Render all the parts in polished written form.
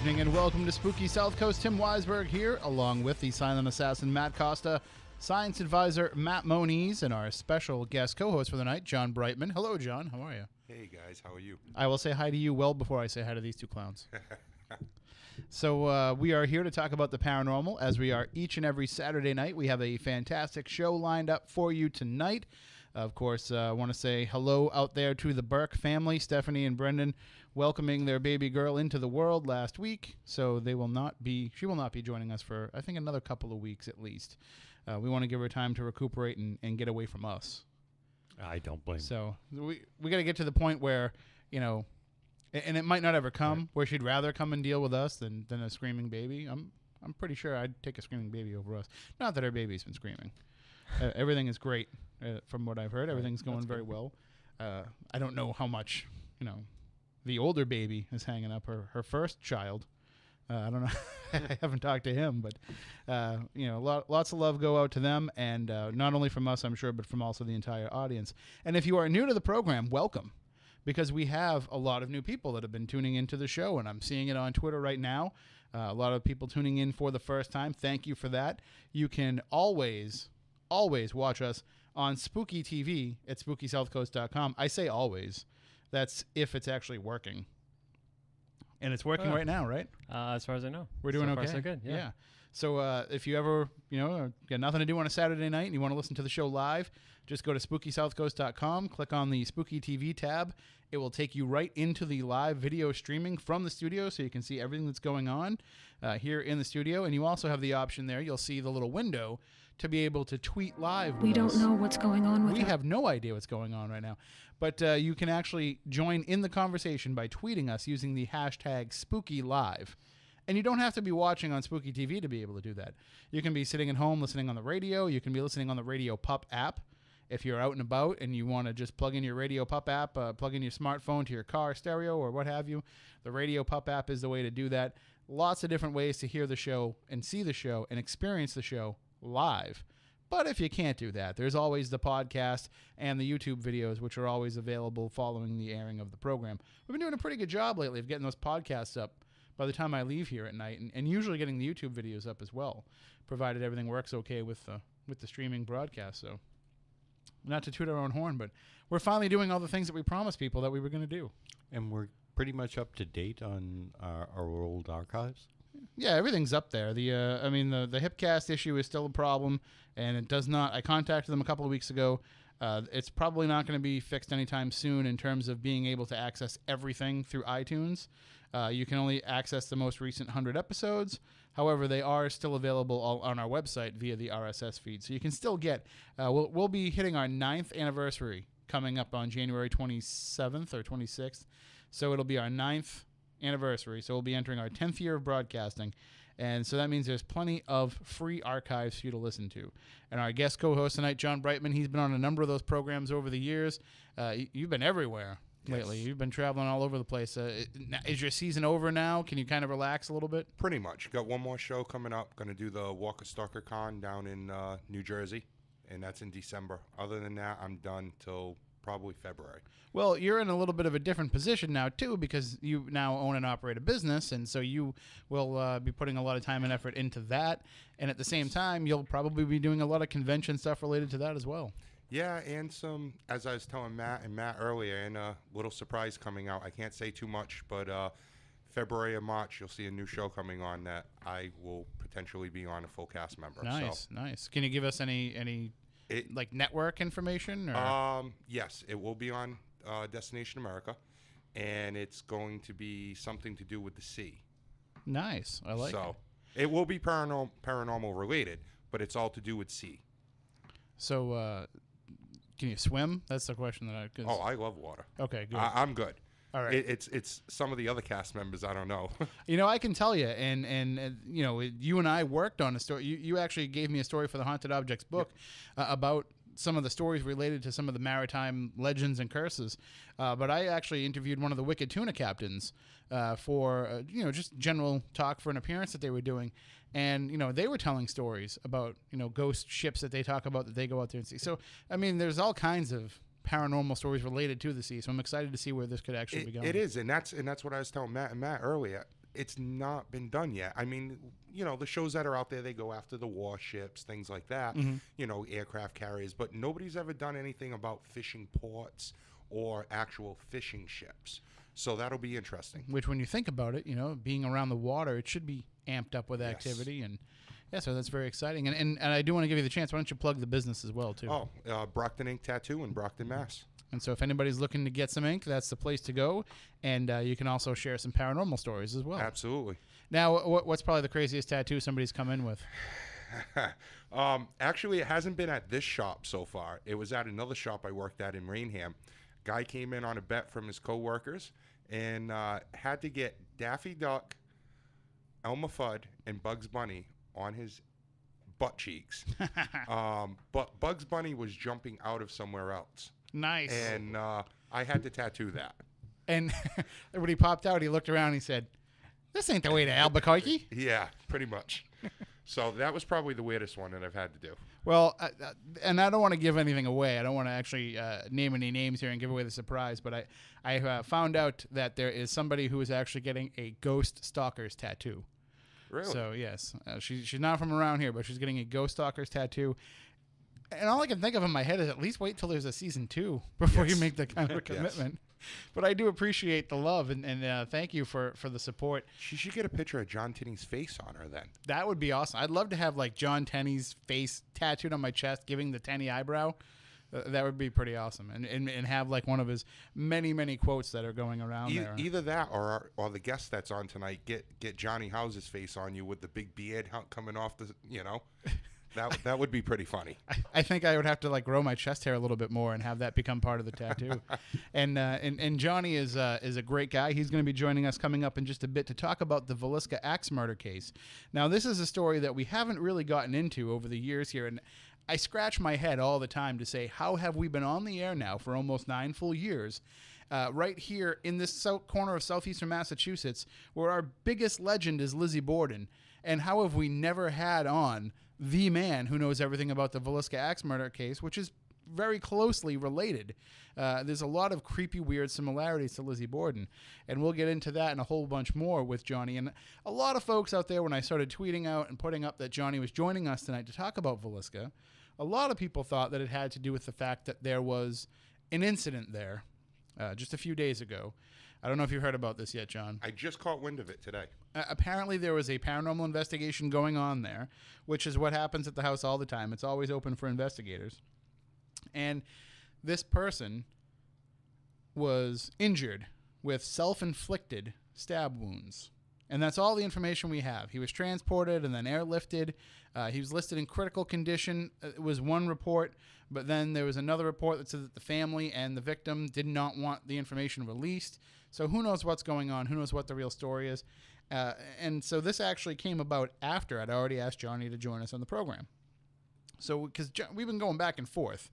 evening and welcome to Spooky Southcoast. Tim WEISBERG here, along with the silent assassin Matt Costa, science advisor Matt MONIZ, and our special guest co-host for the night, John Brightman. Hello, John. How are you? Hey, guys. How are you? I will say hi to you well before I say hi to these two clowns. So we are here to talk about the paranormal, as we are each and every Saturday night. We have a fantastic show lined up for you tonight. Of course, I want to say hello out there to the Burke family, Stephanie and Brendan, welcoming their baby girl into the world last week. So she will not be joining us for, I think, another couple of weeks at least. We want to give her time to recuperate and get away from us. I don't blame. So we got to get to the point where, you know, and it might not ever come, right, where she'd rather come and deal with us than a screaming baby. I'm pretty sure I'd take a screaming baby over us. Not that our baby's been screaming. Everything is great from what I've heard. Everything's going very well. I don't know how much, you know, the older baby is hanging up, her first child. I don't know. I haven't talked to him, but, you know, lots of love go out to them, and not only from us, I'm sure, but from also the entire audience. And if you are new to the program, welcome, because we have a lot of new people that have been tuning into the show, and I'm seeing it on Twitter right now. A lot of people tuning in for the first time. Thank you for that. You can always watch us on Spooky TV at SpookySouthcoast.com. I say always. That's if it's actually working. And it's working right now, right? As far as I know. We're doing so okay. Far, so good. Yeah. So if you ever, you know, got nothing to do on a Saturday night and you want to listen to the show live, just go to SpookySouthcoast.com, click on the Spooky TV tab. It will take you right into the live video streaming from the studio, so you can see everything that's going on here in the studio. And you also have the option there. You'll see the little window to be able to tweet live. We don't know what's going on with We have no idea what's going on right now. But you can actually join in the conversation by tweeting us using the hashtag SpookyLive. And you don't have to be watching on Spooky TV to be able to do that. You can be sitting at home listening on the radio. You can be listening on the Radio Pup app. If you're out and about and you want to just plug in your Radio Pup app, plug in your smartphone to your car stereo or what have you, the Radio Pup app is the way to do that. Lots of different ways to hear the show and see the show and experience the show live. But if you can't do that, there's always the podcast and the YouTube videos, which are always available following the airing of the program. We've been doing a pretty good job lately of getting those podcasts up by the time I leave here at night, and usually getting the YouTube videos up as well, provided everything works okay with the streaming broadcast. So, not to toot our own horn, but we're finally doing all the things that we promised people that we were going to do. And we're pretty much up to date on our old archives. Yeah, everything's up there. The Hipcast issue is still a problem, and it does not. I contacted them a couple of weeks ago. It's probably not going to be fixed anytime soon in terms of being able to access everything through iTunes. You can only access the most recent 100 episodes. However, they are still available on our website via the RSS feed. So you can still get, we'll be hitting our 9th anniversary coming up on January 27th or 26th. So it'll be our 9th anniversary. So we'll be entering our 10th year of broadcasting. And so that means there's plenty of free archives for you to listen to. And our guest co-host tonight, John Brightman, he's been on a number of those programs over the years. You've been everywhere. Lately. You've been traveling all over the place. Is your season over now? Can you kind of relax a little bit? Pretty much. Got one more show coming up. Going to do the Walker Stalker Con down in New Jersey, and that's in December. Other than that, I'm done till probably February. Well, you're in a little bit of a different position now, too, because you now own and operate a business, and so you will be putting a lot of time and effort into that. And at the same time, you'll probably be doing a lot of convention stuff related to that as well. Yeah, and some, as I was telling Matt earlier, and a little surprise coming out. I can't say too much, but February or March, you'll see a new show coming on that I will potentially be on a full cast member. Nice, nice. Can you give us any like network information? Or? Yes, it will be on Destination America, and it's going to be something to do with the sea. Nice, I like it. So it will be paranormal related, but it's all to do with sea. So, can you swim? That's the question that I love water. Okay, good. I'm good. All right. It's some of the other cast members I don't know. You know, I can tell you, and you know, you and I worked on a story. You actually gave me a story for the Haunted Objects book about some of the stories related to some of the maritime legends and curses. But I actually interviewed one of the Wicked Tuna captains for you know, just general talk for an appearance that they were doing. And, you know, they were telling stories about, you know, ghost ships that they talk about that they go out there and see. So, I mean, there's all kinds of paranormal stories related to the sea. So I'm excited to see where this could actually be going. It is, and that's what I was telling Matt earlier. it's not been done yet. I mean, the shows that are out there, they go after the warships, things like that, aircraft carriers, but nobody's ever done anything about fishing ports or actual fishing ships. So that'll be interesting. Which, when you think about it, being around the water, it should be amped up with activity. And yeah, so that's very exciting. And I do want to give you the chance. Why don't you plug the business as well, too? Brockton Ink Tattoo in Brockton, Mass. And so if anybody's looking to get some ink, that's the place to go. And you can also share some paranormal stories as well. Absolutely. Now, what's probably the craziest tattoo somebody's come in with? Actually, it hasn't been at this shop so far. It was at another shop I worked at in Rainham. Guy came in on a bet from his coworkers and had to get Daffy Duck, Elmer Fudd, and Bugs Bunny on his butt cheeks. But Bugs Bunny was jumping out of somewhere else. Nice. And I had to tattoo that. And when he popped out, he looked around and he said, "This ain't the way to Albuquerque." Yeah, pretty much. So that was probably the weirdest one that I've had to do. Well, and I don't want to give anything away. I don't want to actually name any names here and give away the surprise, but I found out that there is somebody who is actually getting a ghost stalker's tattoo. Really? So, yes. She's not from around here, but she's getting a ghost stalker's tattoo. And all I can think of in my head is at least wait till there's a season 2 before you make that kind of a commitment. But I do appreciate the love, and thank you for the support. She should get a picture of John Tenney's face on her then. That would be awesome. I'd love to have like John Tenney's face tattooed on my chest, giving the Tenney eyebrow. That would be pretty awesome. And have like one of his many, many quotes that are going around there. Either that or the guest that's on tonight, get Johnny House's face on you with the big beard coming off the, That would be pretty funny. I think I would have to like grow my chest hair a little bit more and have that become part of the tattoo. And Johnny is a great guy. He's going to be joining us coming up in just a bit to talk about the Villisca Ax Murder case. Now, this is a story that we haven't really gotten into over the years here, and I scratch my head all the time to say, how have we been on the air now for almost 9 full years, right here in this corner of southeastern Massachusetts, where our biggest legend is Lizzie Borden, and how have we never had on the man who knows everything about the Villisca Ax Murder case, which is very closely related. There's a lot of creepy, weird similarities to Lizzie Borden, and we'll get into that and a whole bunch more with Johnny. And a lot of folks out there, when I started tweeting out and putting up that Johnny was joining us tonight to talk about Villisca, a lot of people thought that it had to do with the fact that there was an incident there just a few days ago. I don't know if you heard about this yet, John. I just caught wind of it today. Apparently, there was a paranormal investigation going on there, which is what happens at the house all the time. It's always open for investigators. And this person was injured with self-inflicted stab wounds. And that's all the information we have. He was transported and then airlifted. He was listed in critical condition. It was one report, but then there was another report that said that the family and the victim did not want the information released. So who knows what's going on? Who knows what the real story is? And so this actually came about after I'd already asked Johnny to join us on the program. So because we've been going back and forth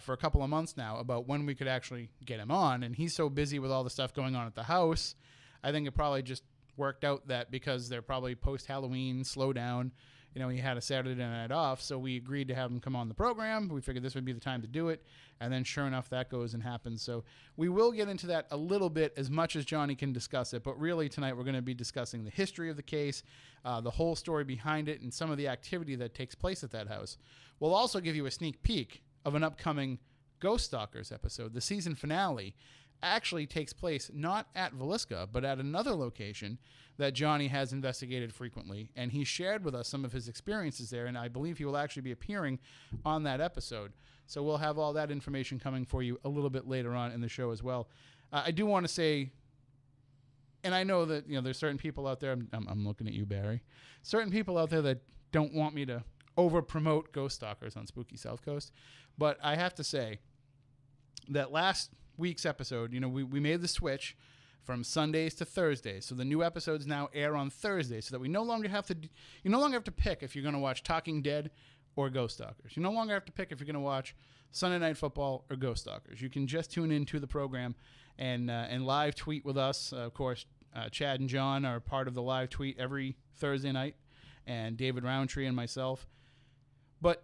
for a couple of months now about when we could actually get him on, and he's so busy with all the stuff going on at the house, I think it probably just worked out that because they're probably post-Halloween, slow down, he had a Saturday night off, so we agreed to have him come on the program. We figured this would be the time to do it, and then sure enough, that goes and happens. So we will get into that a little bit as much as Johnny can discuss it, but really tonight we're going to be discussing the history of the case, the whole story behind it, and some of the activity that takes place at that house. We'll also give you a sneak peek of an upcoming Ghost Stalkers episode. The season finale actually takes place not at Villisca, but at another location that Johnny has investigated frequently, and he shared with us some of his experiences there, and I believe he will actually be appearing on that episode. So we'll have all that information coming for you a little bit later on in the show as well. I do want to say, and I know that there's certain people out there, I'm looking at you, Barry, certain people out there that don't want me to over-promote Ghost Stalkers on Spooky Southcoast, but I have to say that last week's episode, we made the switch from Sundays to Thursdays. So the new episodes now air on Thursdays, so that we no longer have to pick if you're going to watch Talking Dead or Ghost Stalkers. You no longer have to pick if you're going to watch Sunday Night Football or Ghost Stalkers. You can just tune into the program and live tweet with us. Of course, Chad and John are part of the live tweet every Thursday night, and David Roundtree and myself. But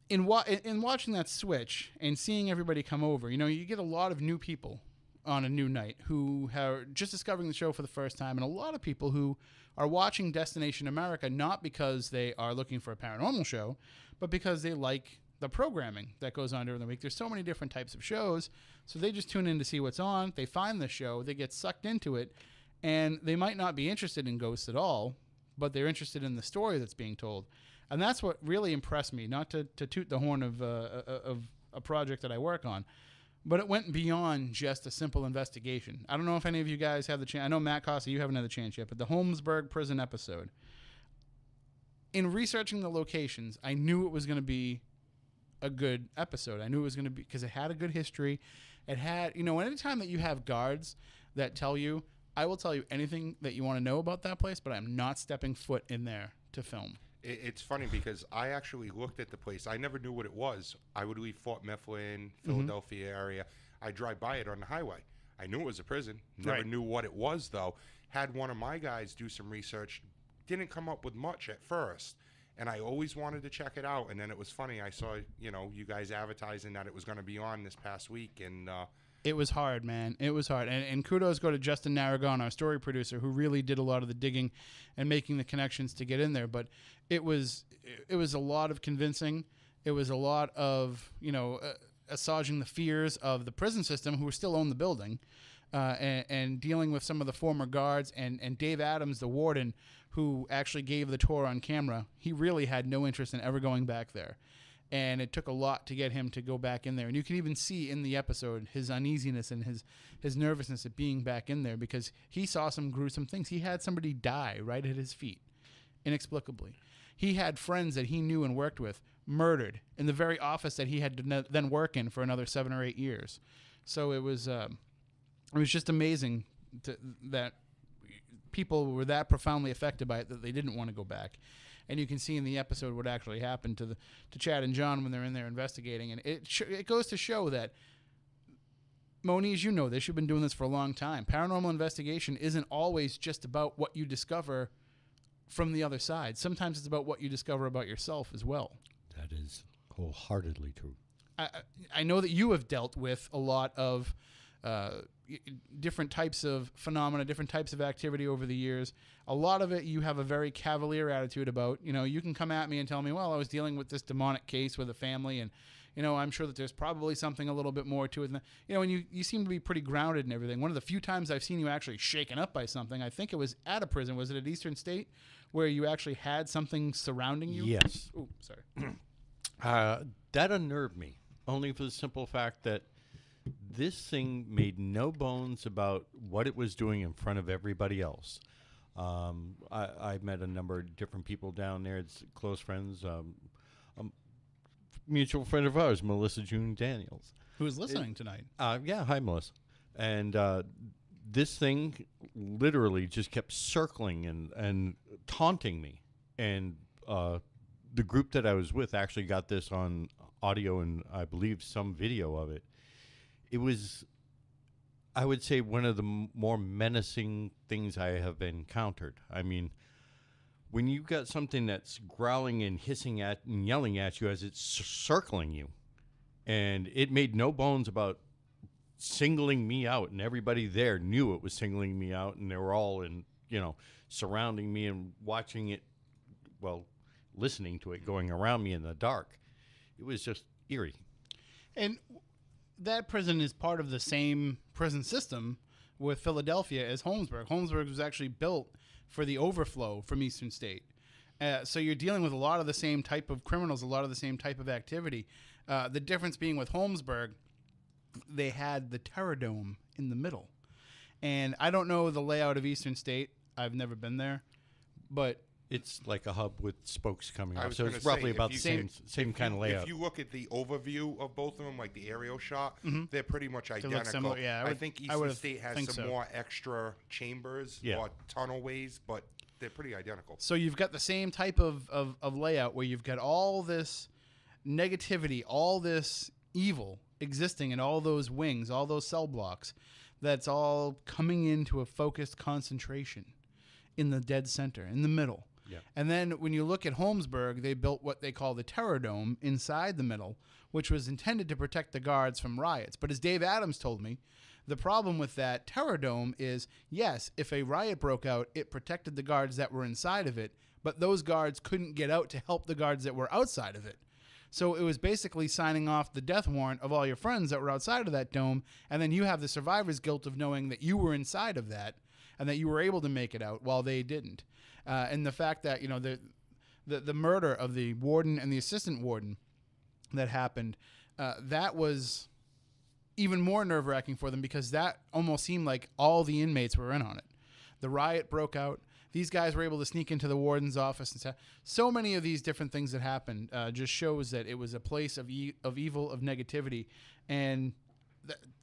in watching that switch and seeing everybody come over, you get a lot of new people on a new night who are just discovering the show for the first time, and a lot of people who are watching Destination America not because they are looking for a paranormal show, but because they like the programming that goes on during the week. There's so many different types of shows, so they just tune in to see what's on. They find the show, they get sucked into it, and they might not be interested in ghosts at all, but they're interested in the story that's being told. And that's what really impressed me, not to toot the horn of a project that I work on, but it went beyond just a simple investigation. I don't know if any of you guys have the chance. I know, Matt Costa, you haven't had the chance yet, but the Holmesburg prison episode. In researching the locations, I knew it was going to be a good episode. I knew it was going to be, because it had a good history. It had, anytime that you have guards that tell you, I will tell you anything that you want to know about that place, but I'm not stepping foot in there to film. It's funny because I actually looked at the place. I never knew what it was. I would leave Fort Mifflin, Philadelphia area. I drive by it on the highway. I knew it was a prison. Never knew what it was, though. Had one of my guys do some research. Didn't come up with much at first. And I always wanted to check it out. And then it was funny. I saw, you guys advertising that it was going to be on this past week. And it was hard, man. It was hard. And kudos go to Justin Narragon, our story producer, who really did a lot of the digging and making the connections to get in there. But it was a lot of convincing. It was a lot of, assuaging the fears of the prison system, who still own the building, and dealing with some of the former guards. And Dave Adams, the warden, who actually gave the tour on camera, he really had no interest in ever going back there. And it took a lot to get him to go back in there. And you can even see in the episode his uneasiness and his nervousness at being back in there, because he saw some gruesome things. He had somebody die right at his feet, inexplicably. He had friends that he knew and worked with murdered in the very office that he had to then work in for another 7 or 8 years. So it was just amazing that people were that profoundly affected by it that they didn't want to go back. And you can see in the episode what actually happened to Chad and John when they're in there investigating. And it goes to show that, MONIZ, you know this, you've been doing this for a long time. Paranormal investigation isn't always just about what you discover from the other side. Sometimes it's about what you discover about yourself as well. That is wholeheartedly true. I know that you have dealt with a lot of different types of phenomena, different types of activity over the years. A lot of it you have a very cavalier attitude about. You can come at me and tell me, well, I was dealing with this demonic case with a family, and I'm sure that there's probably something a little bit more to it than that. And you seem to be pretty grounded in everything. One of the few times I've seen you actually shaken up by something, I think it was at a prison. Was it at Eastern State, where you actually had something surrounding you? Yes. Oh, sorry. That unnerved me, only for the simple fact that this thing made no bones about what it was doing in front of everybody else. I met a number of different people down there. It's close friends. A mutual friend of ours, Melissa June Daniels, Who is listening tonight? Yeah, hi, Melissa. And this thing literally just kept circling and taunting me. And the group that I was with actually got this on audio and I believe some video of it. It was, I would say, one of the more menacing things I have encountered. I mean, when you've got something that's growling and hissing at and yelling at you as it's circling you, and it made no bones about singling me out, and everybody there knew it was singling me out, and they were all surrounding me and watching it, listening to it going around me in the dark. It was just eerie. And that prison is part of the same prison system with Philadelphia as Holmesburg. Holmesburg was actually built for the overflow from Eastern State. So you're dealing with a lot of the same type of criminals, a lot of the same type of activity. The difference being with Holmesburg, they had the Terror Dome in the middle. And I don't know the layout of Eastern State. I've never been there. But it's like a hub with spokes coming I up. was So gonna it's roughly say, about the same kind of layout. If you look at the overview of both of them, like the aerial shot, they're pretty much identical. Similar, yeah, I think Eastern State has some more extra chambers or tunnel ways, but they're pretty identical. So you've got the same type of layout where you've got all this negativity, all this evil existing in all those wings, all those cell blocks, that's all coming into a focused concentration in the dead center, in the middle. Yeah. And then when you look at Holmesburg, they built what they call the Terror Dome inside the middle, which was intended to protect the guards from riots. But as Dave Adams told me, the problem with that Terror Dome is, yes, if a riot broke out, it protected the guards that were inside of it, but those guards couldn't get out to help the guards that were outside of it. So it was basically signing off the death warrant of all your friends that were outside of that dome, and then you have the survivor's guilt of knowing that you were inside of that and that you were able to make it out while they didn't. And the fact that, you know, the murder of the warden and the assistant warden that happened, that was even more nerve-wracking for them because that almost seemed like all the inmates were in on it. The riot broke out. These guys were able to sneak into the warden's office and so many of these different things that happened just shows that it was a place of evil, of negativity. And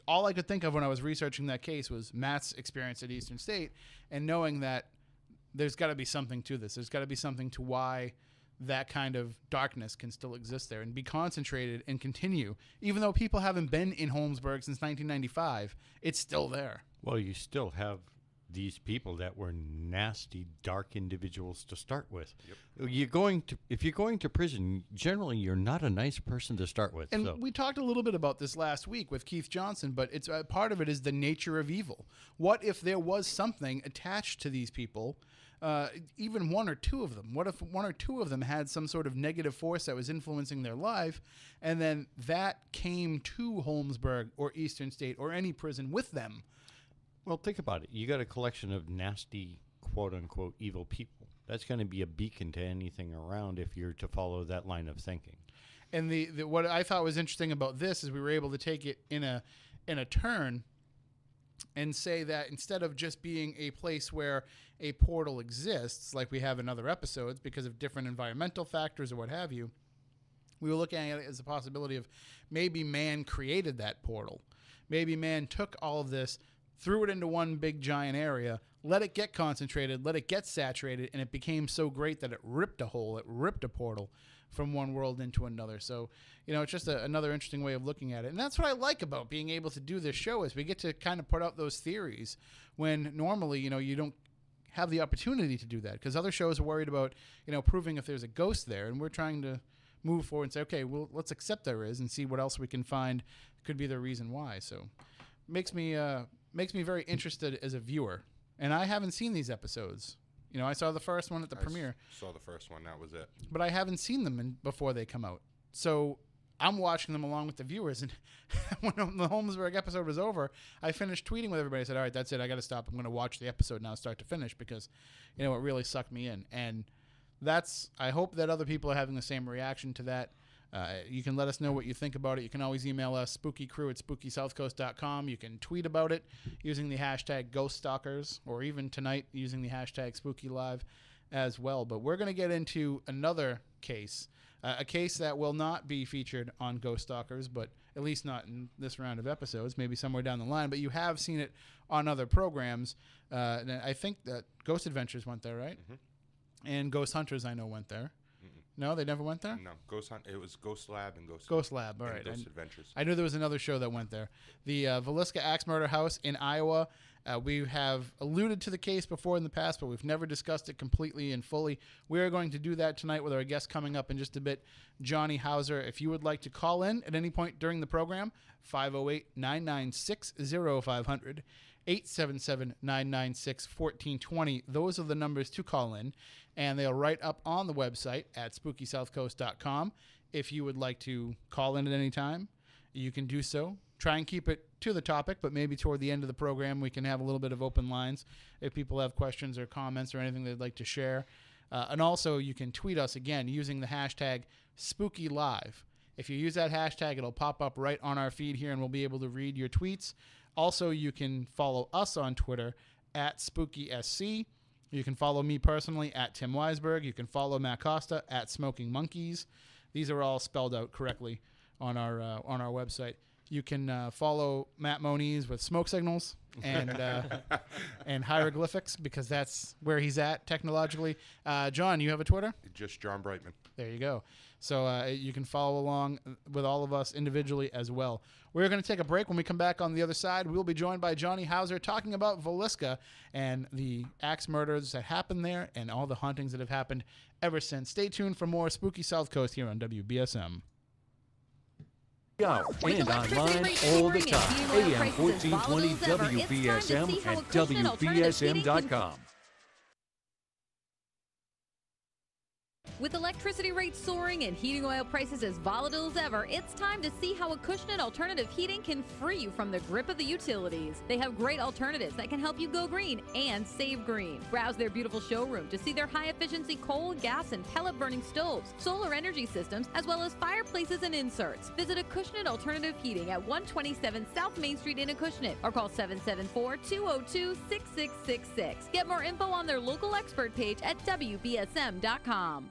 all I could think of when I was researching that case was Matt's experience at Eastern State and knowing that there's got to be something to this. There's got to be something to why that kind of darkness can still exist there and be concentrated and continue. Even though people haven't been in Holmesburg since 1995, it's still there. Well, you still have these people that were nasty, dark individuals to start with. Yep. If you're going to prison, generally you're not a nice person to start with. And we talked a little bit about this last week with Keith Johnson, but it's part of it is the nature of evil. What if there was something attached to these people, even one or two of them? What if one or two of them had some sort of negative force that was influencing their life, and then that came to Holmesburg or Eastern State or any prison with them? Well, think about it. You got a collection of nasty, quote-unquote, evil people. That's going to be a beacon to anything around if you're to follow that line of thinking. And what I thought was interesting about this is we were able to take it in a turn and say that instead of just being a place where a portal exists, like we have in other episodes because of different environmental factors or what have you, we were looking at it as a possibility of maybe man created that portal. Maybe man took all of this, threw it into one big giant area, let it get concentrated, let it get saturated, and it became so great that it ripped a hole, it ripped a portal from one world into another. So, you know, it's just another interesting way of looking at it. And that's what I like about being able to do this show is we get to kind of put out those theories when normally, you know, you don't have the opportunity to do that because other shows are worried about, you know, proving if there's a ghost there. And we're trying to move forward and say, okay, well, let's accept there is and see what else we can find could be the reason why. So makes me very interested as a viewer. And I haven't seen these episodes. You know, I saw the first one at the premiere. Saw the first one. That was it. But I haven't seen them before they come out. So I'm watching them along with the viewers. And when the Holmesburg episode was over, I finished tweeting with everybody. I said, all right, that's it. I got to stop. I'm going to watch the episode now start to finish because, you know, it really sucked me in. And I hope that other people are having the same reaction to that. You can let us know what you think about it. You can always email us, spookycrew@spookysouthcoast.com. You can tweet about it using the hashtag GhostStalkers, or even tonight using the hashtag SpookyLive as well. But we're going to get into another case, a case that will not be featured on Ghost Stalkers, but at least not in this round of episodes, maybe somewhere down the line. But you have seen it on other programs. And I think that Ghost Adventures went there, right? Mm-hmm. And Ghost Hunters, I know, went there. No, they never went there? No, it was Ghost Lab and Ghost Lab, all right. Ghost Adventures. I knew there was another show that went there. The Villisca Ax Murder House in Iowa. We have alluded to the case before in the past, but we've never discussed it completely and fully. We are going to do that tonight with our guest coming up in just a bit, Johnny Hauser. If you would like to call in at any point during the program, 508-996-0500. 877-996-1420. Those are the numbers to call in, and they'll write up on the website at SpookySouthCoast.com. If you would like to call in at any time, you can do so. Try and keep it to the topic, but maybe toward the end of the program we can have a little bit of open lines if people have questions or comments or anything they'd like to share. And also you can tweet us again using the hashtag SpookyLive. If you use that hashtag, it'll pop up right on our feed here, and we'll be able to read your tweets. Also, you can follow us on Twitter at SpookySC. You can follow me personally at Tim WEISBERG. You can follow Matt Costa at Smoking Monkeys. These are all spelled out correctly on our website. You can follow Matt MONIZ with smoke signals and hieroglyphics, because that's where he's at technologically. John, you have a Twitter? Just John Brightman. There you go. So you can follow along with all of us individually as well. We're going to take a break. When we come back on the other side, we'll be joined by Johnny Hauser talking about Villisca and the axe murders that happened there and all the hauntings that have happened ever since. Stay tuned for more Spooky South Coast here on WBSM. And online all the time. AM 1420 WBSM and WBSM.com. With electricity rates soaring and heating oil prices as volatile as ever, it's time to see how Acushnet Alternative Heating can free you from the grip of the utilities. They have great alternatives that can help you go green and save green. Browse their beautiful showroom to see their high-efficiency coal, gas, and pellet-burning stoves, solar energy systems, as well as fireplaces and inserts. Visit Acushnet Alternative Heating at 127 South Main Street in Acushnet or call 774-202-6666. Get more info on their local expert page at WBSM.com.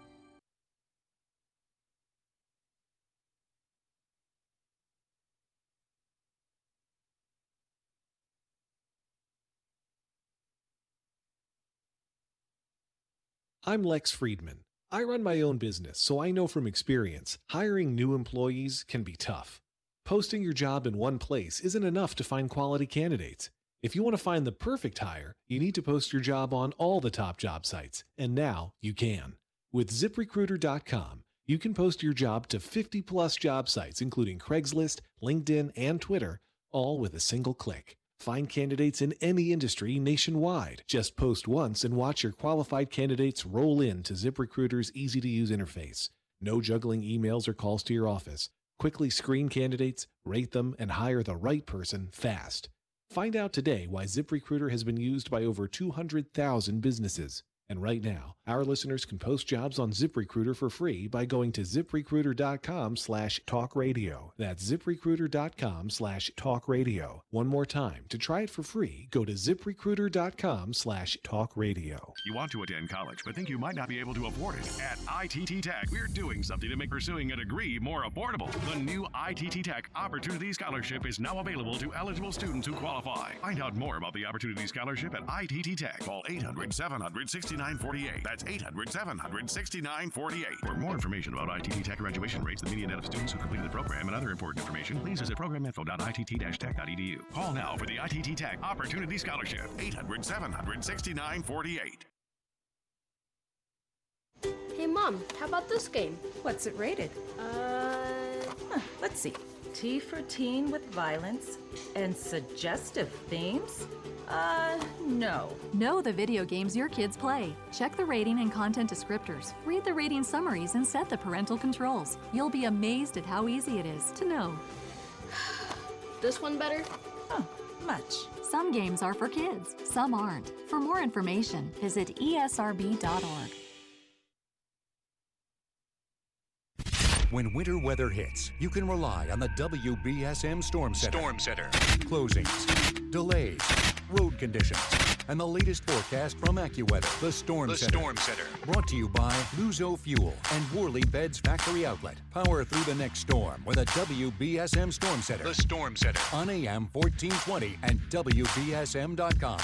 I'm Lex Friedman. I run my own business, so I know from experience, hiring new employees can be tough. Posting your job in one place isn't enough to find quality candidates. If you want to find the perfect hire, you need to post your job on all the top job sites, and now you can. With ZipRecruiter.com, you can post your job to 50-plus job sites, including Craigslist, LinkedIn, and Twitter, all with a single click. Find candidates in any industry nationwide. Just post once and watch your qualified candidates roll in to ZipRecruiter's easy-to-use interface. No juggling emails or calls to your office. Quickly screen candidates, rate them, and hire the right person fast. Find out today why ZipRecruiter has been used by over 200,000 businesses. And right now, our listeners can post jobs on ZipRecruiter for free by going to ZipRecruiter.com/talkradio. That's ZipRecruiter.com/talkradio. One more time, to try it for free, go to ZipRecruiter.com/talkradio. You want to attend college, but think you might not be able to afford it? At ITT Tech, we're doing something to make pursuing a degree more affordable. The new ITT Tech Opportunity Scholarship is now available to eligible students who qualify. Find out more about the Opportunity Scholarship at ITT Tech. Call 800-700-6948. That's 800-700-6948. For more information about ITT Tech graduation rates, the median net of students who completed the program, and other important information, please visit programininfo.itt-tech.edu. Call now for the ITT Tech Opportunity Scholarship. 800-700-6948. Hey, Mom, how about this game? What's it rated? Let's see. T for teen with violence and suggestive themes? No. Know the video games your kids play. Check the rating and content descriptors. Read the rating summaries and set the parental controls. You'll be amazed at how easy it is to know. This one better? Oh, much. Some games are for kids, some aren't. For more information, visit esrb.org. When winter weather hits, you can rely on the WBSM Storm Center. Closings, delays, road conditions, and the latest forecast from AccuWeather. The Storm Center. Brought to you by Luzo Fuel and Worley Beds Factory Outlet. Power through the next storm with a WBSM Storm Center. The Storm Center. On AM 1420 and WBSM.com.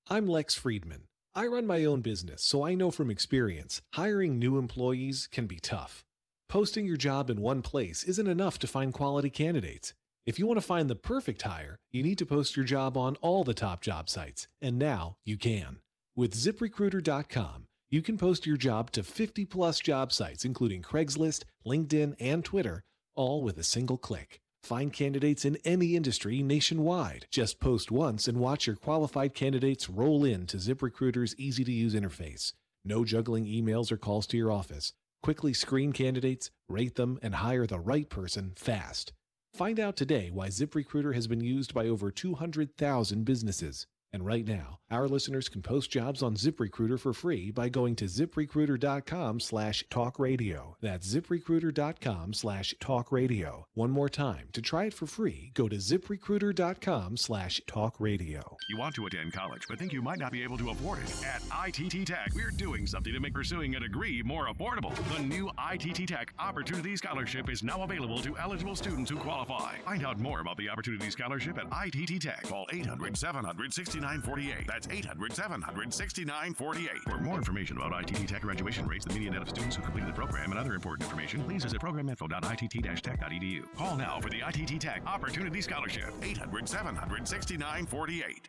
I'm Lex Friedman. I run my own business, so I know from experience, hiring new employees can be tough. Posting your job in one place isn't enough to find quality candidates. If you want to find the perfect hire, you need to post your job on all the top job sites, and now you can. With ZipRecruiter.com, you can post your job to 50-plus job sites, including Craigslist, LinkedIn, and Twitter, all with a single click. Find candidates in any industry nationwide. Just post once and watch your qualified candidates roll in to ZipRecruiter's easy-to-use interface. No juggling emails or calls to your office. Quickly screen candidates, rate them, and hire the right person fast. Find out today why ZipRecruiter has been used by over 200,000 businesses. And right now, our listeners can post jobs on ZipRecruiter for free by going to ziprecruiter.com/talkradio. That's ziprecruiter.com/talkradio. One more time, to try it for free, go to ziprecruiter.com/talkradio. You want to attend college, but think you might not be able to afford it? At ITT Tech, we're doing something to make pursuing a degree more affordable. The new ITT Tech Opportunity Scholarship is now available to eligible students who qualify. Find out more about the Opportunity Scholarship at ITT Tech. Call 800-700-6948. That's 800-700-6948. For more information about ITT Tech graduation rates, the median net of students who completed the program, and other important information, please visit programinfo.itt-tech.edu. Call now for the ITT Tech Opportunity Scholarship. 800-700-6948.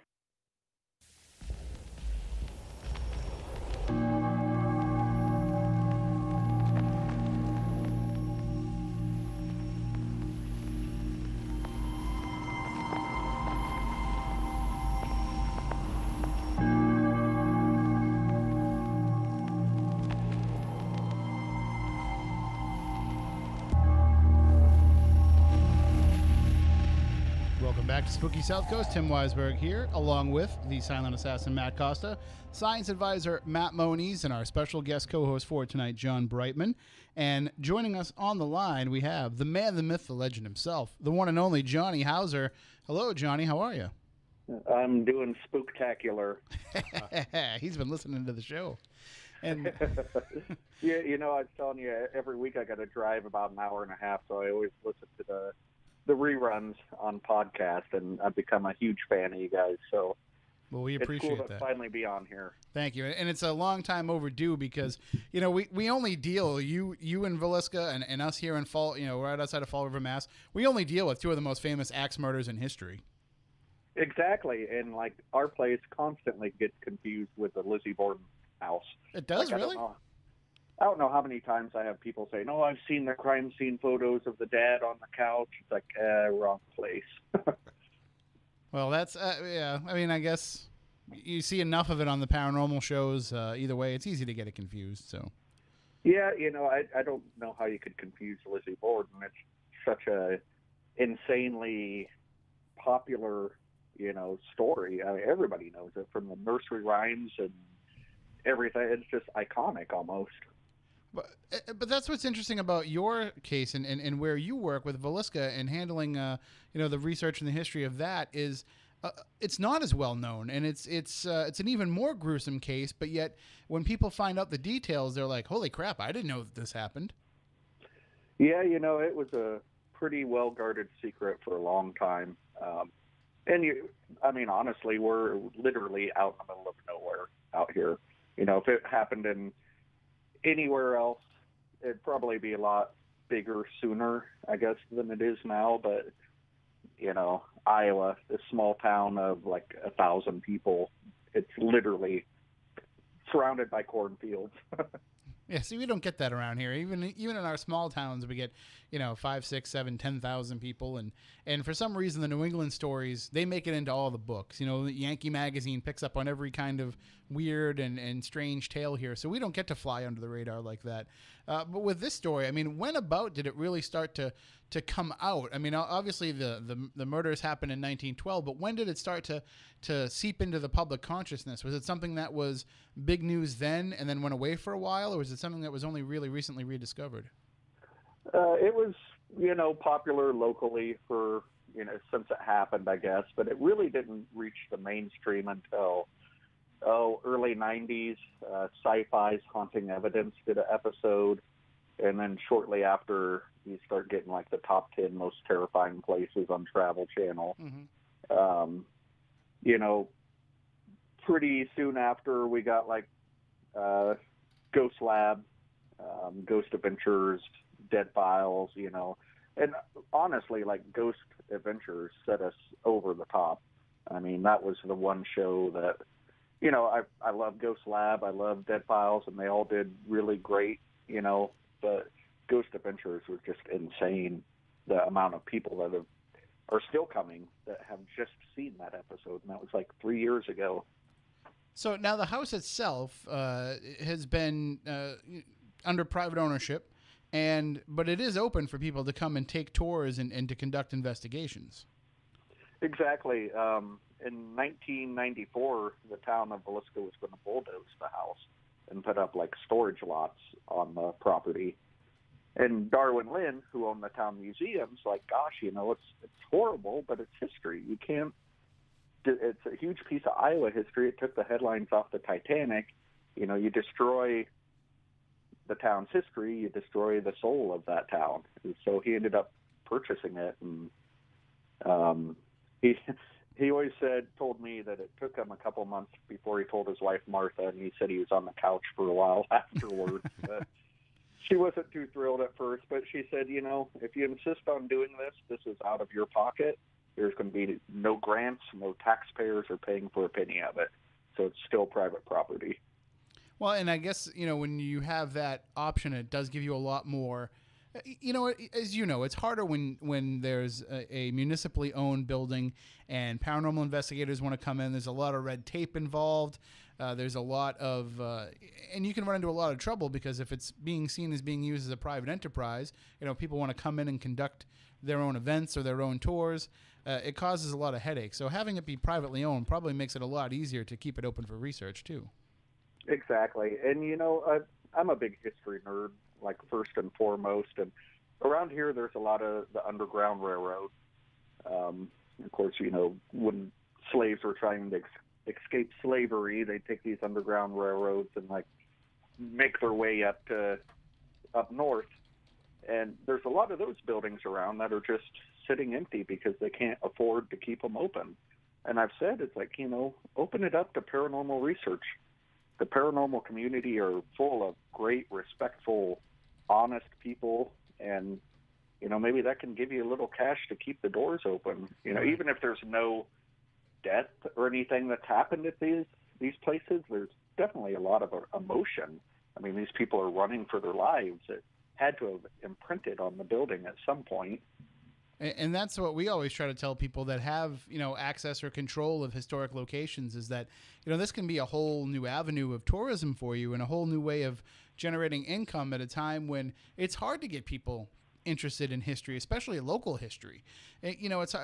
Back to Spooky South Coast. Tim WEISBERG here, along with the silent assassin Matt Costa, science advisor Matt MONIZ, and our special guest co-host for tonight, John Brightman. And joining us on the line, we have the man, the myth, the legend himself, the one and only Johnny Hauser. Hello, Johnny. How are you? I'm doing spooktacular. He's been listening to the show. And yeah, you know, I was telling you, every week I got to drive about an hour and a half, so I always listen to the reruns on podcast, and I've become a huge fan of you guys. So, well, we appreciate it's cool that. to finally be on here. Thank you, and it's a long time overdue because you know we only deal you in Villisca and us here in Fall, you know, right outside of Fall River, Mass. We only deal with two of the most famous axe murders in history. Exactly, and like our place constantly gets confused with the Lizzie Borden house. It does, like, really? I don't know how many times I have people say, "No, I've seen the crime scene photos of the dad on the couch." It's like, wrong place. Well, that's yeah. I mean, I guess you see enough of it on the paranormal shows. Either way, it's easy to get it confused. So. Yeah, you know, I don't know how you could confuse Lizzie Borden. It's such a insanely popular, you know, story. I mean, everybody knows it from the nursery rhymes and everything. It's just iconic almost. But that's what's interesting about your case and where you work with Villisca and handling, you know, the research and the history of that is it's not as well known, and it's an even more gruesome case. But yet, when people find out the details, they're like, "Holy crap! I didn't know that this happened." Yeah, you know, it was a pretty well guarded secret for a long time. And I mean, honestly, we're literally out in the middle of nowhere out here. You know, if it happened in anywhere else, it'd probably be a lot bigger sooner, I guess, than it is now. But, you know, Iowa, this small town of like 1,000 people, it's literally surrounded by cornfields. Yeah, see, we don't get that around here. Even in our small towns, we get, you know, 5, 6, 7, 10,000 people, and for some reason, the New England stories, they make it into all the books. You know, Yankee Magazine picks up on every kind of weird and strange tale here, so we don't get to fly under the radar like that. But with this story, I mean, when about did it really start to come out? I mean, obviously the murders happened in 1912, but when did it start to seep into the public consciousness? Was it something that was big news then and then went away for a while, or was it something that was only really recently rediscovered? It was, you know, popular locally for, you know, since it happened, I guess, but it really didn't reach the mainstream until early 90s. Sci-Fi's Haunting Evidence did an episode, and then shortly after, you start getting like the top 10 most terrifying places on Travel Channel. Mm-hmm. You know, pretty soon after, we got like Ghost Lab, Ghost Adventures, Dead Files, you know. And honestly, like, Ghost Adventures set us over the top. I mean, that was the one show that, you know, I love Ghost Lab, I love Dead Files, and they all did really great, you know. But Ghost Adventures was just insane, the amount of people that are still coming that have just seen that episode, and that was like 3 years ago. So now the house itself has been under private ownership, but it is open for people to come and take tours and to conduct investigations. Exactly. in 1994, the town of Villisca was going to bulldoze the house and put up like storage lots on the property. And Darwin Lynn, who owned the town museum's like, gosh, you know, it's horrible, but it's history. You can't. It's a huge piece of Iowa history. It took the headlines off the Titanic. You know, you destroy the town's history, you destroy the soul of that town. And so he ended up purchasing it, and he always told me that it took him a couple months before he told his wife Martha, and he said he was on the couch for a while afterwards. But she wasn't too thrilled at first, but she said, you know, if you insist on doing this, this is out of your pocket. There's going to be no grants, no taxpayers are paying for a penny of it. So it's still private property. Well, and I guess, you know, when you have that option, it does give you a lot more. You know, as you know, it's harder when there's a municipally owned building and paranormal investigators want to come in. There's a lot of red tape involved. There's a lot of, and you can run into a lot of trouble because if it's being seen as being used as a private enterprise, you know, people want to come in and conduct their own events or their own tours. It causes a lot of headaches. So having it be privately owned probably makes it a lot easier to keep it open for research too. Exactly. And, you know, I'm a big history nerd, like first and foremost. And around here, there's a lot of the Underground Railroad. Of course, you know, when slaves were trying to escape slavery, they'd take these Underground Railroads and, like, make their way up north. And there's a lot of those buildings around that are just sitting empty because they can't afford to keep them open. And I've said, it's like, you know, open it up to paranormal research. The paranormal community are full of great, respectful, honest people, and, you know, maybe that can give you a little cash to keep the doors open. You know, even if there's no death or anything that's happened at these places, there's definitely a lot of emotion. I mean, these people are running for their lives. It had to have imprinted on the building at some point. And that's what we always try to tell people that have, you know, access or control of historic locations is that, you know, this can be a whole new avenue of tourism for you and a whole new way of generating income at a time when it's hard to get people interested in history, especially local history. You know, it's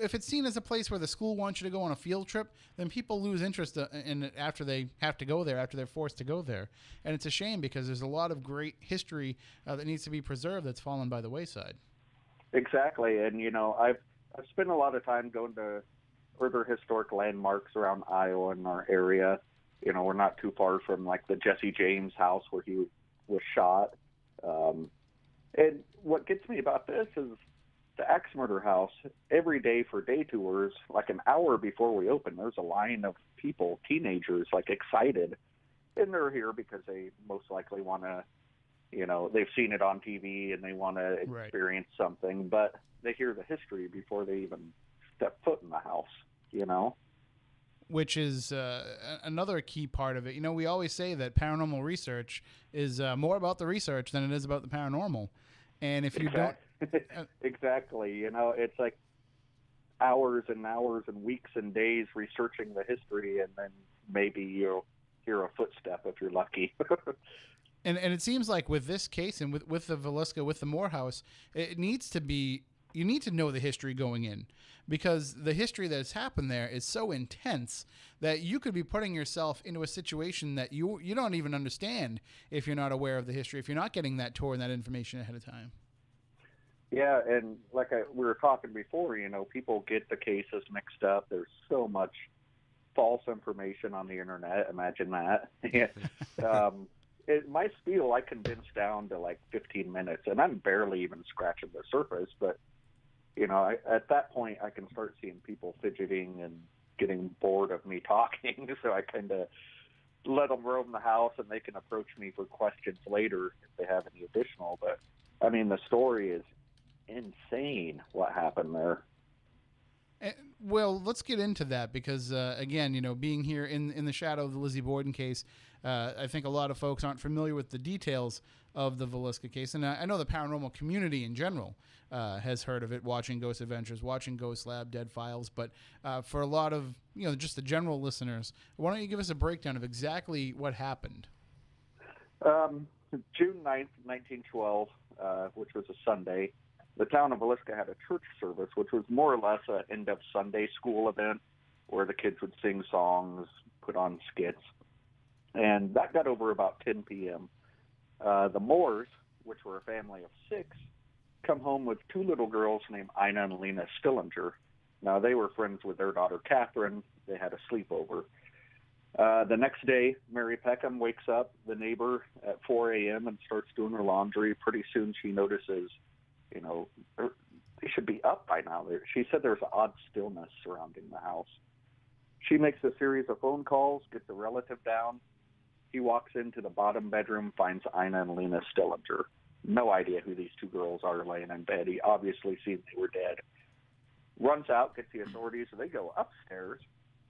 if it's seen as a place where the school wants you to go on a field trip, then people lose interest in it after they have to go there, after they're forced to go there. And it's a shame because there's a lot of great history that needs to be preserved that's fallen by the wayside. Exactly, and you know, I've spent a lot of time going to further historic landmarks around Iowa and our area. You know, we're not too far from like the Jesse James house where he was shot. And what gets me about this is the Ax Murder house. Every day for day tours, like an hour before we open, there's a line of people, teenagers, like excited, and they're here because they most likely want to. You know, they've seen it on TV and they want to experience something, but they hear the history before they even step foot in the house, you know? Which is another key part of it. You know, we always say that paranormal research is more about the research than it is about the paranormal. And if you don't... Exactly. You know, it's like hours and hours and weeks and days researching the history, and then maybe you'll hear a footstep if you're lucky. And it seems like with this case and with the Villisca, with the Morehouse, it needs to be, you need to know the history going in because the history that has happened there is so intense that you could be putting yourself into a situation that you don't even understand if you're not aware of the history, if you're not getting that tour and that information ahead of time. Yeah, and like we were talking before, you know, people get the cases mixed up. There's so much false information on the internet. Imagine that. My spiel I condensed down to like 15 minutes, and I'm barely even scratching the surface. But, you know, at that point, I can start seeing people fidgeting and getting bored of me talking. So I kind of let them roam the house, and they can approach me for questions later if they have any additional. But, I mean, the story is insane what happened there. Well, let's get into that because, again, you know, being here in the shadow of the Lizzie Borden case, I think a lot of folks aren't familiar with the details of the Villisca case. And I know the paranormal community in general has heard of it, watching Ghost Adventures, watching Ghost Lab, Dead Files. But for a lot of, you know, just the general listeners, why don't you give us a breakdown of exactly what happened? June 9th, 1912, which was a Sunday, the town of Villisca had a church service, which was more or less an end-of-Sunday school event. where the kids would sing songs, put on skits. And that got over about 10 p.m. The Moores, which were a family of 6, come home with 2 little girls named Ina and Lena Stillinger. Now, they were friends with their daughter, Catherine. They had a sleepover. The next day, Mary Peckham wakes up, the neighbor, at 4 a.m. and starts doing her laundry. Pretty soon she notices, they should be up by now. She said there's an odd stillness surrounding the house. She makes a series of phone calls, gets a relative down. He walks into the bottom bedroom, finds Ina and Lena Stillinger. No idea who these 2 girls are laying in bed. He obviously seen they were dead. Runs out, gets the authorities. So they go upstairs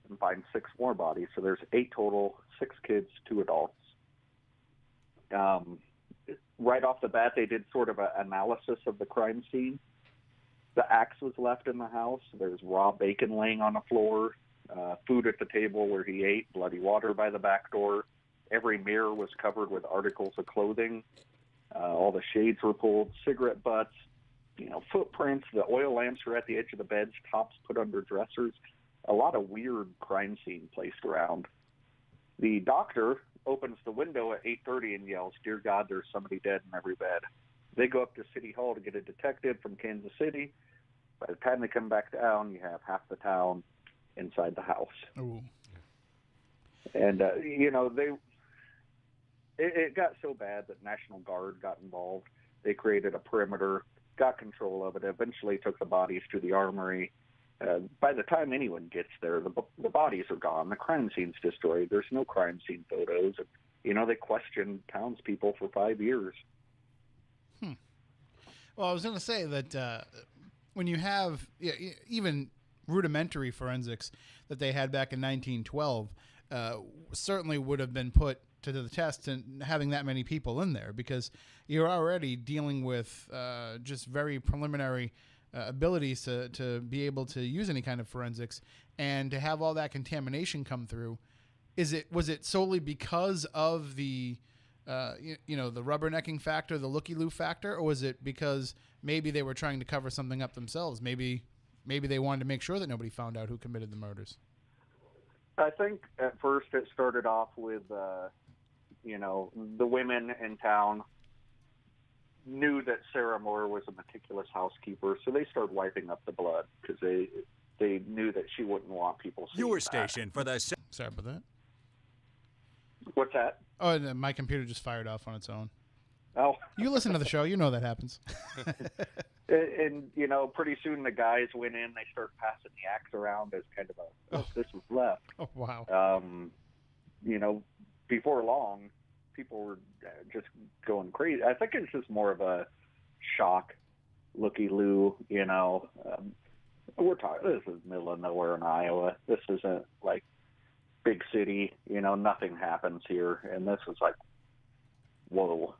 and find 6 more bodies. So there's 8 total, 6 kids, 2 adults. Right off the bat, they did sort of an analysis of the crime scene. The axe was left in the house. There's raw bacon laying on the floor, food at the table where he ate, bloody water by the back door. Every mirror was covered with articles of clothing. All the shades were pulled, cigarette butts, footprints. The oil lamps were at the edge of the beds, tops put under dressers. A lot of weird crime scene placed around. The doctor opens the window at 8:30 and yells, "Dear God, there's somebody dead in every bed." They go up to City Hall to get a detective from Kansas City. By the time they come back down, you have half the town inside the house. Ooh. And, it got so bad that National Guard got involved. They created a perimeter, got control of it, eventually took the bodies to the armory. By the time anyone gets there, the bodies are gone. The crime scene's destroyed. There's no crime scene photos. They questioned townspeople for 5 years. Well, I was going to say that when you have even rudimentary forensics that they had back in 1912, certainly would have been put to the test and having that many people in there, because you're already dealing with just very preliminary abilities to be able to use any kind of forensics, and to have all that contamination come through. Was it solely because of the the rubbernecking factor, the looky-loo factor, or was it because maybe they were trying to cover something up themselves? Maybe they wanted to make sure that nobody found out who committed the murders. I think at first it started off with, the women in town knew that Sarah Moore was a meticulous housekeeper, so they started wiping up the blood because they knew that she wouldn't want people seeing Your that. station for the... Sorry about that. What's that? Oh, and my computer just fired off on its own. Oh. You listen to the show, you know that happens. And pretty soon the guys went in, they start passing the axe around as kind of this was left. Oh, wow. Before long, people were just going crazy. I think it's just more of a shock, looky-loo, we're talking, this is middle of nowhere in Iowa. This isn't like big city, nothing happens here. And this was like, whoa,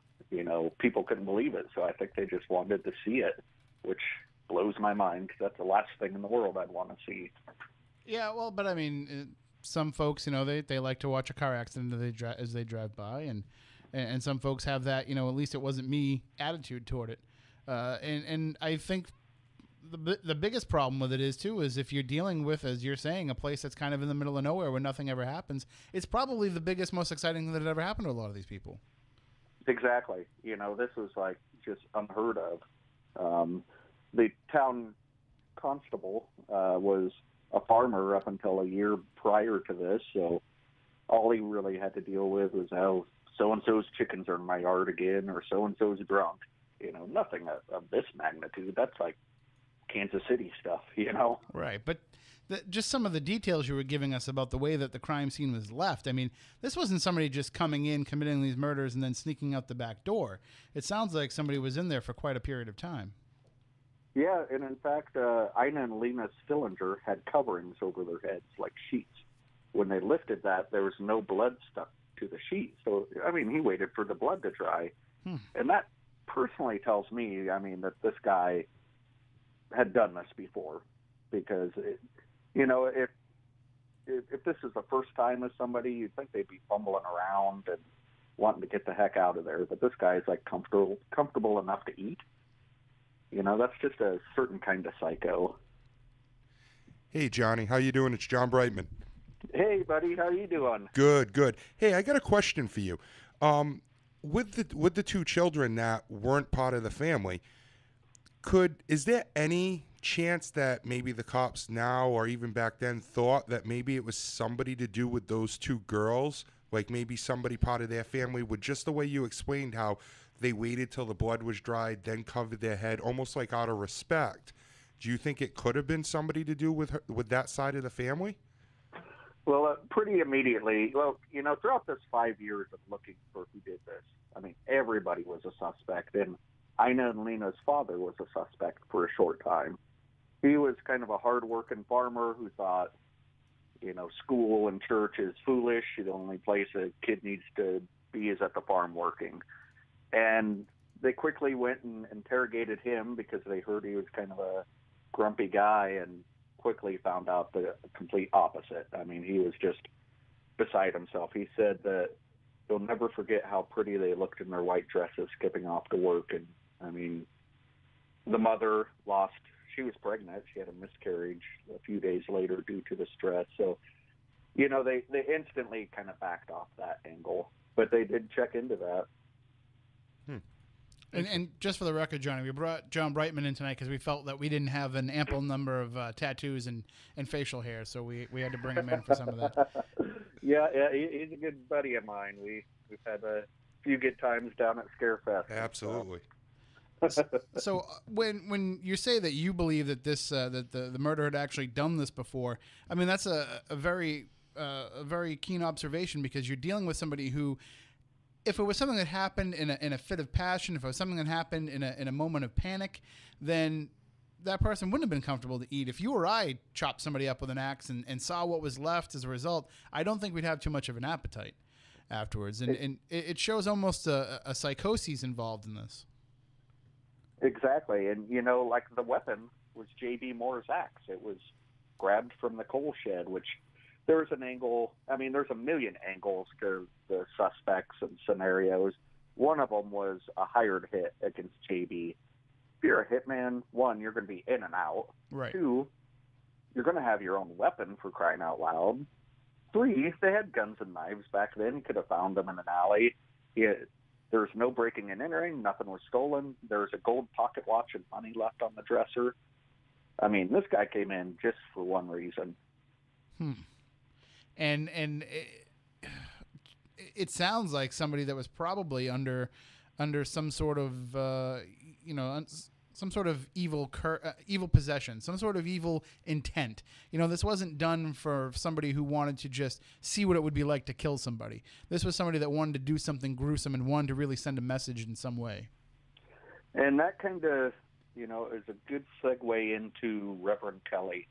people couldn't believe it. So I think they just wanted to see it, which blows my mind because that's the last thing in the world I'd want to see. Yeah, well, but I mean, some folks, they like to watch a car accident as they drive by, and some folks have that, at least it wasn't me attitude toward it. And I think the biggest problem with it is if you're dealing with, as you're saying, a place that's kind of in the middle of nowhere where nothing ever happens, it's probably the biggest, most exciting thing that ever happened to a lot of these people. Exactly. This was like just unheard of. The town constable was a farmer up until a year prior to this, so all he really had to deal with was how so-and-so's chickens are in my yard again, or so-and-so's drunk. Nothing of this magnitude. That's like Kansas City stuff, Right, but just some of the details you were giving us about the way that the crime scene was left. I mean, this wasn't somebody just coming in, committing these murders, and then sneaking out the back door. It sounds like somebody was in there for quite a period of time. Yeah, and in fact, Ina and Lena Stillinger had coverings over their heads, like sheets. When they lifted that, there was no blood stuck to the sheet. So, he waited for the blood to dry. And that personally tells me, that this guy had done this before. Because, if this is the first time with somebody, you'd think they'd be fumbling around and wanting to get the heck out of there. But this guy's, like, comfortable enough to eat. That's just a certain kind of psycho. Hey, Johnny. How you doing? It's John Brightman. Hey, buddy. How you doing? Good, good. Hey, I got a question for you. With the two children that weren't part of the family, is there any chance that maybe the cops now or even back then thought that maybe it was somebody to do with those two girls? Like maybe somebody part of their family would, just the way you explained how they waited till the blood was dried, then covered their head, almost like out of respect. Do you think it could have been somebody to do with that side of the family? Well, pretty immediately. Well, throughout this 5 years of looking for who did this, I mean, everybody was a suspect. And Ina and Lena's father was a suspect for a short time. He was kind of a hard-working farmer who thought, school and church is foolish. The only place a kid needs to be is at the farm working. And they quickly went and interrogated him because they heard he was kind of a grumpy guy, and quickly found out the complete opposite. I mean, he was just beside himself. He said that he'll never forget how pretty they looked in their white dresses skipping off to work. And, I mean, the mother she was pregnant. She had a miscarriage a few days later due to the stress. So, they instantly kind of backed off that angle. But they did check into that. And just for the record, Johnny, we brought John Brightman in tonight because we felt that we didn't have an ample number of tattoos and facial hair, so we had to bring him in for some of that. Yeah, he's a good buddy of mine. We've had a few good times down at Scarefest. Absolutely. So when you say that you believe that this that the murderer had actually done this before, I mean that's a very keen observation, because you're dealing with somebody who, if it was something that happened in a fit of passion, if it was something that happened in a moment of panic, then that person wouldn't have been comfortable to eat. If you or I chopped somebody up with an axe and saw what was left as a result, I don't think we'd have too much of an appetite afterwards. And it shows almost a psychosis involved in this. Exactly. And, like the weapon was J.B. Moore's axe. It was grabbed from the coal shed, which there's an angle. I mean, there's a million angles to the suspects and scenarios. One of them was a hired hit against JB. If you're a hitman, one, you're going to be in and out. Right. Two, you're going to have your own weapon, for crying out loud. Three, they had guns and knives back then. You could have found them in an alley. There was no breaking and entering. Nothing was stolen. There was a gold pocket watch and money left on the dresser. I mean, this guy came in just for one reason. And it sounds like somebody that was probably under some sort of some sort of evil possession, some sort of evil intent. This wasn't done for somebody who wanted to just see what it would be like to kill somebody. This was somebody that wanted to do something gruesome and wanted to really send a message in some way. And that kind of, is a good segue into Reverend Kelly,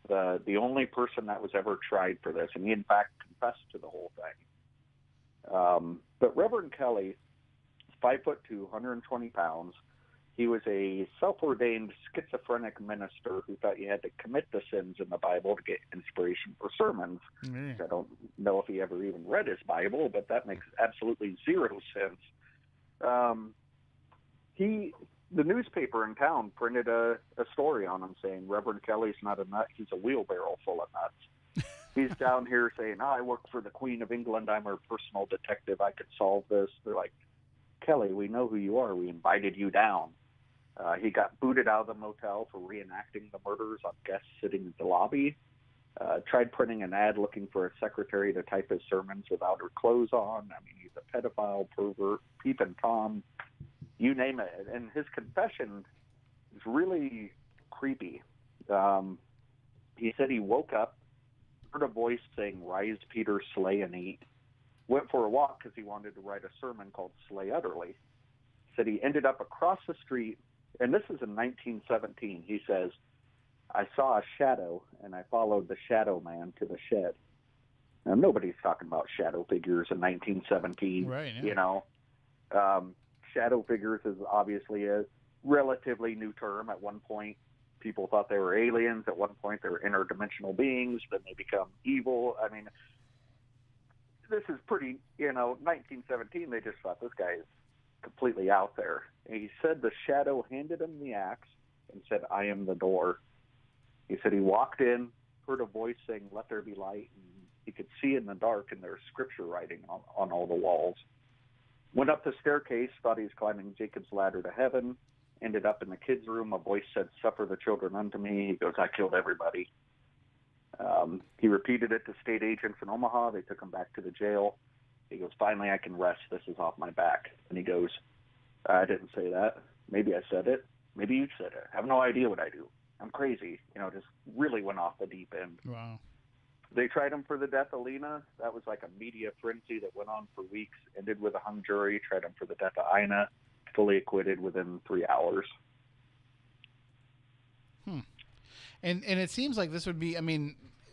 the only person that was ever tried for this, and he in fact confessed to the whole thing. But Reverend Kelly, 5'2", 120 pounds. He was a self-ordained schizophrenic minister who thought you had to commit the sins in the Bible to get inspiration for sermons. I don't know if he ever even read his Bible, but that makes absolutely zero sense. The newspaper in town printed a story on him saying Reverend Kelly's not a nut, he's a wheelbarrow full of nuts. He's down here saying, I work for the Queen of England, I'm her personal detective, I could solve this. They're like, Kelly, we know who you are, we invited you down. He got booted out of the motel for reenacting the murders on guests sitting in the lobby. Tried printing an ad looking for a secretary to type his sermons without her clothes on. I mean, he's a pedophile, pervert, peeping Tom, you name it. And his confession is really creepy. He said he woke up, heard a voice saying, Rise, Peter, slay and eat. Went for a walk because he wanted to write a sermon called Slay Utterly. Said he ended up across the street, and this is in 1917. He says, I saw a shadow, and I followed the shadow man to the shed. Now, nobody's talking about shadow figures in 1917. Right, yeah. Shadow figures is obviously a relatively new term. At one point, people thought they were aliens. At one point, they were interdimensional beings. Then they become evil. I mean, this is pretty, 1917, they just thought this guy is completely out there. And he said the shadow handed him the axe and said, I am the door. He said he walked in, heard a voice saying, "Let there be light," and he could see in the dark, and there was scripture writing on all the walls. Went up the staircase, thought he was climbing Jacob's ladder to heaven, ended up in the kids' room. A voice said, "Suffer the children unto me." He goes, "I killed everybody." He repeated it to state agents in Omaha. They took him back to the jail. He goes, "Finally, I can rest. This is off my back." And he goes, "I didn't say that. Maybe I said it. Maybe you said it. I have no idea what I do. I'm crazy." Just really went off the deep end. Wow. They tried him for the death of Lena. That was like a media frenzy that went on for weeks, ended with a hung jury. Tried him for the death of Ina, fully acquitted within 3 hours. And it seems like this would be,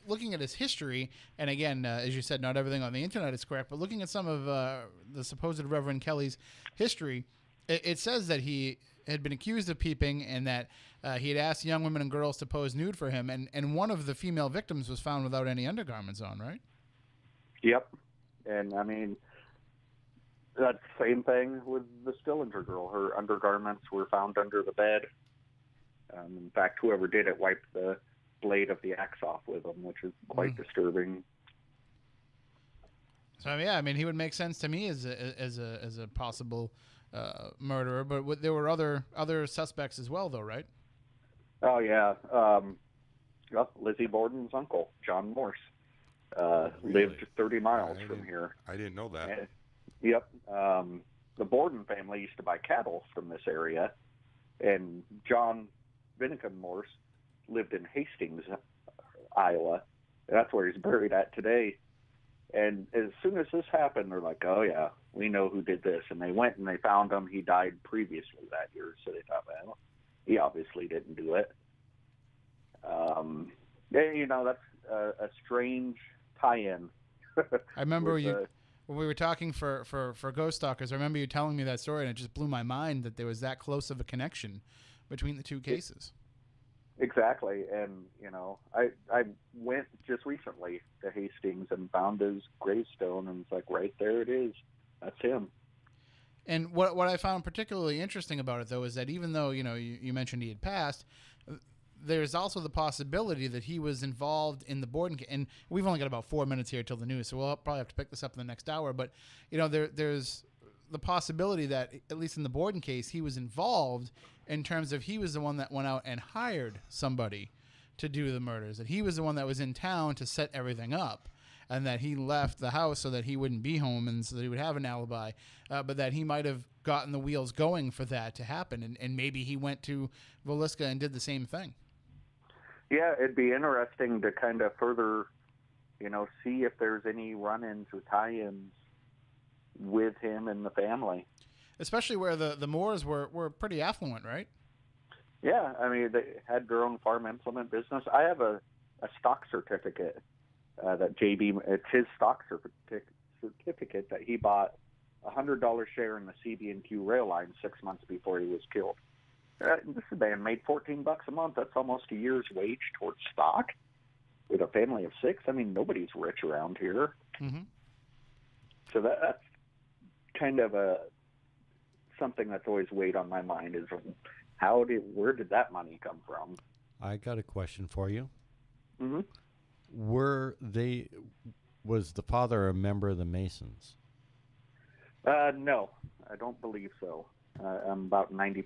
looking at his history, and again, as you said, not everything on the internet is correct, but looking at some of the supposed Reverend Kelly's history, it says that he had been accused of peeping and that he had asked young women and girls to pose nude for him, and one of the female victims was found without any undergarments on, right? Yep. And, that same thing with the Stillinger girl. Her undergarments were found under the bed. In fact, whoever did it wiped the blade of the axe off with them, which is quite disturbing. So he would make sense to me as a possible murderer. But there were other suspects as well, though, right? Oh yeah, Lizzie Borden's uncle, John Morse, lived 30 miles from here. I didn't know that. Yep. The Borden family used to buy cattle from this area, and John Vinicum Morse lived in Hastings, Iowa. That's where he's buried at today. And as soon as this happened, they're like, "Oh yeah, we know who did this." And they went and they found him. He died previously that year, so they thought, well, he obviously didn't do it. That's a strange tie-in. I remember when we were talking for Ghost Stalkers, I remember you telling me that story, and it just blew my mind that there was that close of a connection between the two cases. Exactly. And, I went just recently to Hastings and found his gravestone, and it's like, right there it is. That's him. And what I found particularly interesting about it, though, is that even though, you mentioned he had passed, there's also the possibility that he was involved in the Borden case. And we've only got about 4 minutes here till the news, so we'll probably have to pick this up in the next hour. But, there's the possibility that, at least in the Borden case, he was involved in terms of he was the one that went out and hired somebody to do the murders, that he was the one that was in town to set everything up, and that he left the house so that he wouldn't be home and so that he would have an alibi, but that he might have gotten the wheels going for that to happen, and maybe he went to Villisca and did the same thing. Yeah, it'd be interesting to kind of further, see if there's any run-ins or tie-ins with him and the family. Especially where the Moores were pretty affluent, right? Yeah, they had their own farm implement business. I have a stock certificate that JB, it's his stock certificate that he bought a $100 share in the CB&Q rail line 6 months before he was killed. This man made $14 a month. That's almost a year's wage towards stock with a family of 6. Nobody's rich around here. Mm-hmm. So that's kind of something that's always weighed on my mind is where did that money come from? I got a question for you. Mm-hmm. Was the father a member of the Masons? No, I don't believe so. I'm about 90%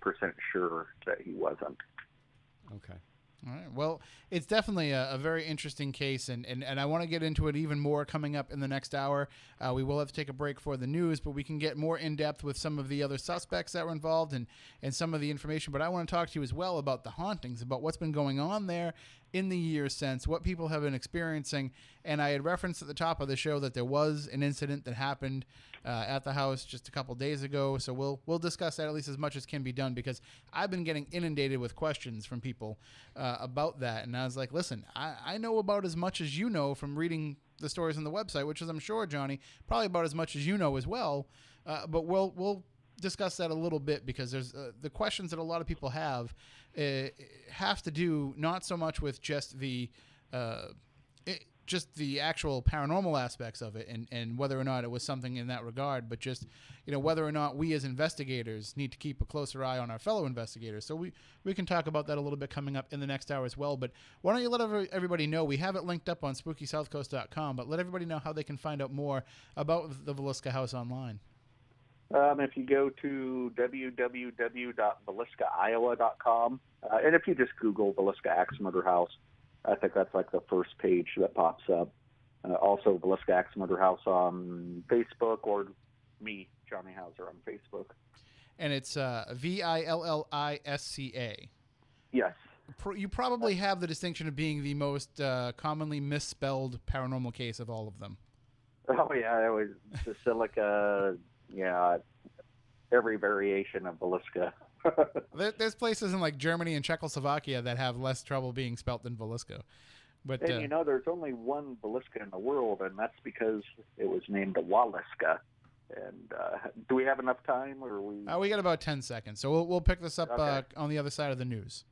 sure that he wasn't. Okay. All right. Well, it's definitely a very interesting case, and I want to get into it even more coming up in the next hour. We will have to take a break for the news, but we can get more in-depth with some of the other suspects that were involved and some of the information. But I want to talk to you as well about the hauntings, about what's been going on there in the years since, what people have been experiencing. And I had referenced at the top of the show that there was an incident that happened at the house just a couple days ago. So we'll discuss that at least as much as can be done, because I've been getting inundated with questions from people about that. And I was like, listen, I know about as much as you know from reading the stories on the website, which is, I'm sure, Johnny, probably about as much as you know as well. But we'll discuss that a little bit, because there's the questions that a lot of people have to do not so much with just the just the actual paranormal aspects of it and whether or not it was something in that regard, but just, whether or not we as investigators need to keep a closer eye on our fellow investigators. So we can talk about that a little bit coming up in the next hour as well. But why don't you let everybody know? We have it linked up on SpookySouthcoast.com, but let everybody know how they can find out more about the Villisca House online. If you go to www.villiscaiowa.com, and if you just Google Villisca Ax Murder House, I think that's like the first page that pops up. Also, Villisca Ax Murder House on Facebook, or me, Johnny Hauser, on Facebook. And it's Villisca. Yes. You probably have the distinction of being the most commonly misspelled paranormal case of all of them. Oh, yeah, it was Basilica, every variation of Villisca. There's places in like Germany and Czechoslovakia that have less trouble being spelt than Villisca. But and there's only one Villisca in the world, and that's because it was named Waliska. And do we have enough time, or we got about 10 seconds, so we'll pick this up okay. On the other side of the news.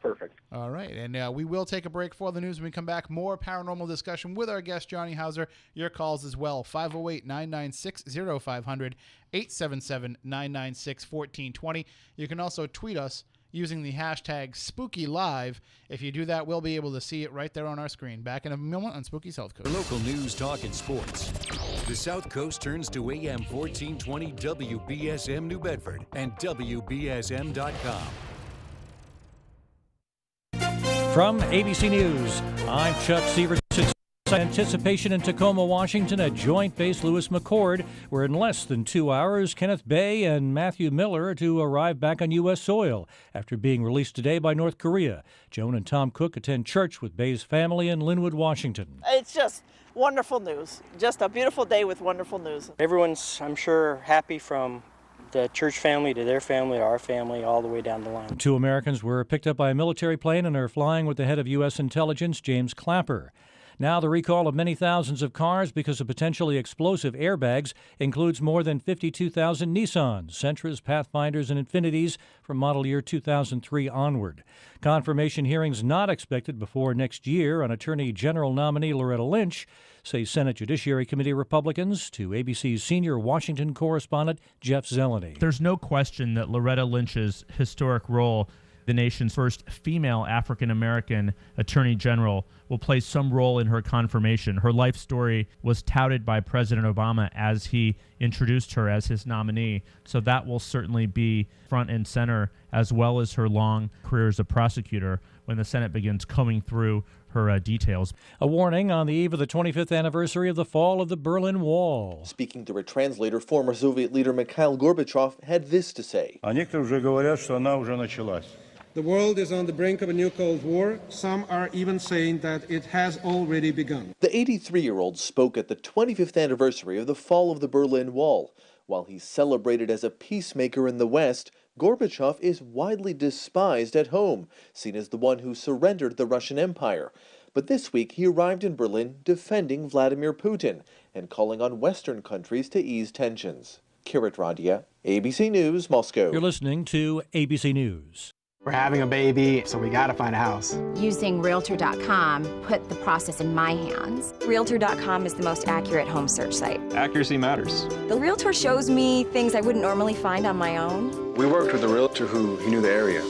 Perfect. All right, and we will take a break for the news. When we come back, more paranormal discussion with our guest, Johnny Hauser. Your calls as well, 508-996-0500, 877-996-1420. You can also tweet us using the hashtag SpookyLive. If you do that, we'll be able to see it right there on our screen. Back in a moment on Spooky Southcoast. For local news, talk, and sports, the South Coast turns to AM 1420 WBSM New Bedford and WBSM.com. From ABC News, I'm Chuck Severson. Anticipation in Tacoma, Washington at Joint Base Lewis McChord, where in less than 2 hours, Kenneth Bay and Matthew Miller are to arrive back on U.S. soil after being released today by North Korea. Joan and Tom Cook attend church with Bay's family in Linwood, Washington. It's just wonderful news. Just a beautiful day with wonderful news. Everyone's, I'm sure, happy, from the church family to their family to our family, all the way down the line. 2 Americans were picked up by a military plane and are flying with the head of U.S. intelligence, James Clapper. Now the recall of many thousands of cars because of potentially explosive airbags includes more than 52,000 Nissans, Sentras, Pathfinders, and Infinitis from model year 2003 onward. Confirmation hearings not expected before next year on Attorney General nominee Loretta Lynch, say Senate Judiciary Committee Republicans, to ABC's senior Washington correspondent Jeff Zeleny. There's no question that Loretta Lynch's historic role, the nation's first female African-American attorney general, will play some role in her confirmation. Her life story was touted by President Obama as he introduced her as his nominee, so that will certainly be front and center, as well as her long career as a prosecutor when the Senate begins combing through her details. A warning on the eve of the 25th anniversary of the fall of the Berlin Wall. Speaking through a translator, former Soviet leader Mikhail Gorbachev had this to say. The world is on the brink of a new Cold War. Some are even saying that it has already begun. The 83-year-old spoke at the 25th anniversary of the fall of the Berlin Wall. While he's celebrated as a peacemaker in the West, Gorbachev is widely despised at home, seen as the one who surrendered the Russian Empire. But this week he arrived in Berlin defending Vladimir Putin and calling on Western countries to ease tensions. Kirit Radia, ABC News, Moscow. You're listening to ABC News. We're having a baby, so we gotta find a house. Using Realtor.com put the process in my hands. Realtor.com is the most accurate home search site. Accuracy matters. The Realtor shows me things I wouldn't normally find on my own. We worked with a realtor who knew the area.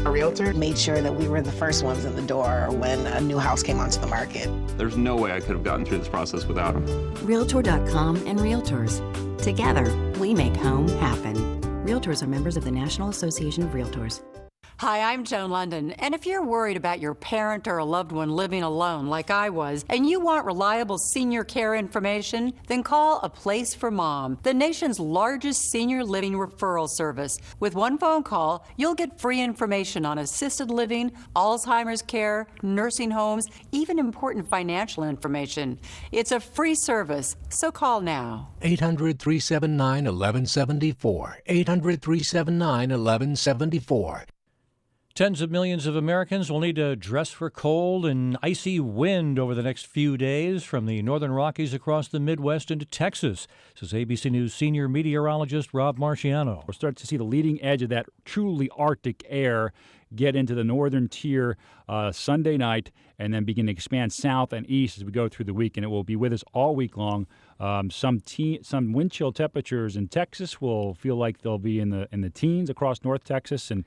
A realtor made sure that we were the first ones in the door when a new house came onto the market. There's no way I could have gotten through this process without him. Realtor.com and Realtors. Together, we make home happen. Realtors are members of the National Association of Realtors. Hi, I'm Joan London, and if you're worried about your parent or a loved one living alone like I was, and you want reliable senior care information, then call A Place for Mom, the nation's largest senior living referral service. With one phone call, you'll get free information on assisted living, Alzheimer's care, nursing homes, even important financial information. It's a free service, so call now. 800-379-1174. 800-379-1174. Tens of millions of Americans will need to dress for cold and icy wind over the next few days from the northern Rockies across the Midwest into Texas, says ABC News senior meteorologist Rob Marciano. We'll start to see the leading edge of that truly Arctic air get into the northern tier Sunday night and then begin to expand south and east as we go through the week, and it will be with us all week long. Some wind chill temperatures in Texas will feel like they'll be in the teens across North Texas, and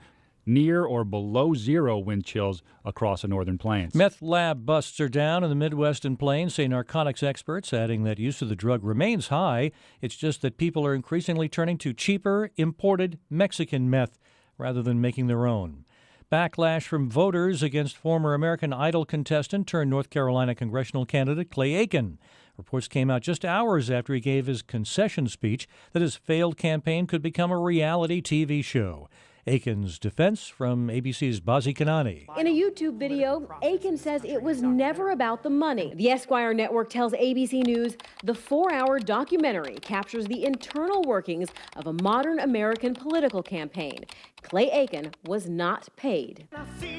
near or below zero wind chills across the northern plains. Meth lab busts are down in the Midwest and Plains, say narcotics experts, adding that use of the drug remains high. It's just that people are increasingly turning to cheaper, imported Mexican meth rather than making their own. Backlash from voters against former American Idol contestant turned North Carolina congressional candidate Clay Aiken. Reports came out just hours after he gave his concession speech that his failed campaign could become a reality TV show. Aiken's defense from ABC's Bazi Kanani. In a YouTube video, Aiken says it was never about the money. The Esquire network tells ABC News the 4-hour documentary captures the internal workings of a modern American political campaign. Clay Aiken was not paid.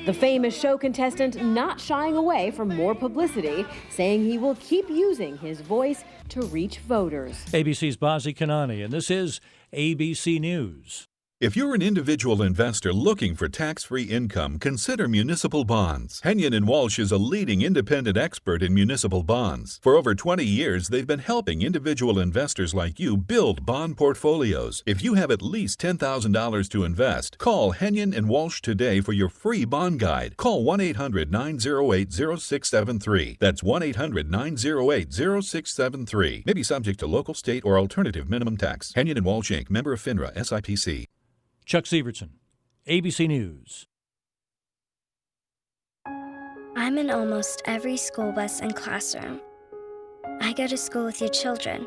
The famous show contestant not shying away from more publicity, saying he will keep using his voice to reach voters. ABC's Bazi Kanani, and this is ABC News. If you're an individual investor looking for tax-free income, consider municipal bonds. Henyon & Walsh is a leading independent expert in municipal bonds. For over 20 years, they've been helping individual investors like you build bond portfolios. If you have at least $10,000 to invest, call Henyon & Walsh today for your free bond guide. Call 1-800-908-0673. That's 1-800-908-0673. May be subject to local, state, or alternative minimum tax. Henyon & Walsh, Inc., member of FINRA, SIPC. Chuck Severson, ABC News. I'm in almost every school bus and classroom. I go to school with your children.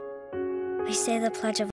We say the Pledge of